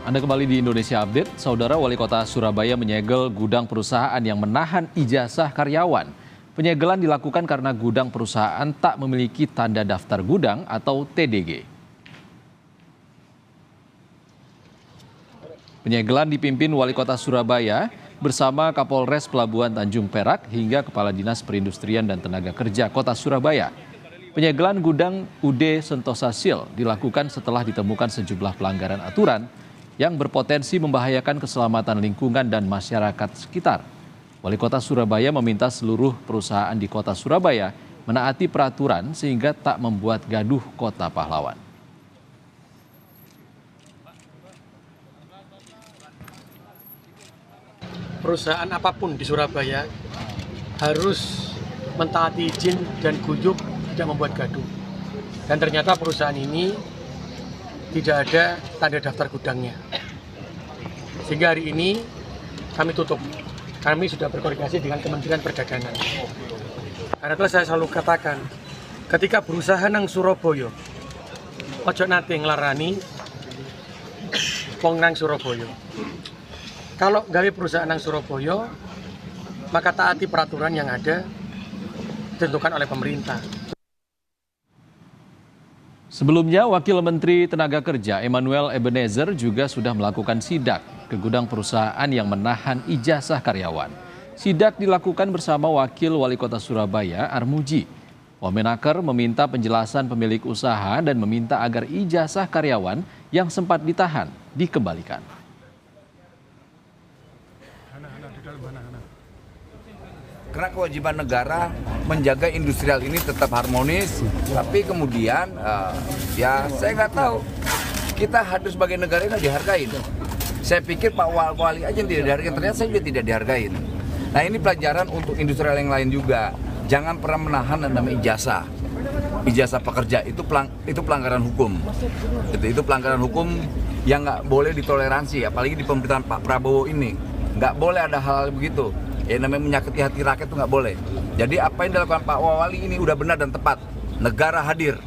Anda kembali di Indonesia Update. Saudara, Wali Kota Surabaya menyegel gudang perusahaan yang menahan ijazah karyawan. Penyegelan dilakukan karena gudang perusahaan tak memiliki tanda daftar gudang atau TDG. Penyegelan dipimpin Wali Kota Surabaya bersama Kapolres Pelabuhan Tanjung Perak hingga Kepala Dinas Perindustrian dan Tenaga Kerja Kota Surabaya. Penyegelan gudang UD Sentosa Steel dilakukan setelah ditemukan sejumlah pelanggaran aturan yang berpotensi membahayakan keselamatan lingkungan dan masyarakat sekitar. Wali Kota Surabaya meminta seluruh perusahaan di Kota Surabaya menaati peraturan sehingga tak membuat gaduh Kota Pahlawan. Perusahaan apapun di Surabaya harus mentaati izin dan guyub, tidak membuat gaduh. Dan ternyata perusahaan ini tidak ada tanda daftar gudangnya. Sehingga hari ini kami tutup. Kami sudah berkoordinasi dengan Kementerian Perdagangan. Karena itu saya selalu katakan, ketika berusaha nang Surabaya, ojo nate nglarani wong nang Surabaya. Kalau gawe perusahaan nang Surabaya, maka taati peraturan yang ada ditentukan oleh pemerintah. Sebelumnya, Wakil Menteri Tenaga Kerja Emmanuel Ebenezer juga sudah melakukan sidak ke gudang perusahaan yang menahan ijazah karyawan. Sidak dilakukan bersama Wakil Wali Kota Surabaya Armuji. Wamenaker meminta penjelasan pemilik usaha dan meminta agar ijazah karyawan yang sempat ditahan dikembalikan. Karena kewajiban negara menjaga industrial ini tetap harmonis, tapi kemudian ya saya nggak tahu, kita harus sebagai negara ini dihargai. Saya pikir Pak Wali aja yang tidak dihargai, ternyata saya juga tidak dihargai. Nah ini pelajaran untuk industrial yang lain juga, jangan pernah menahan namanya ijazah pekerja itu pelanggaran hukum. Itu pelanggaran hukum yang nggak boleh ditoleransi, apalagi di pemerintahan Pak Prabowo ini nggak boleh ada hal-hal begitu. Ya namanya menyakiti hati rakyat itu nggak boleh. Jadi apa yang dilakukan Pak Wali ini udah benar dan tepat. Negara hadir.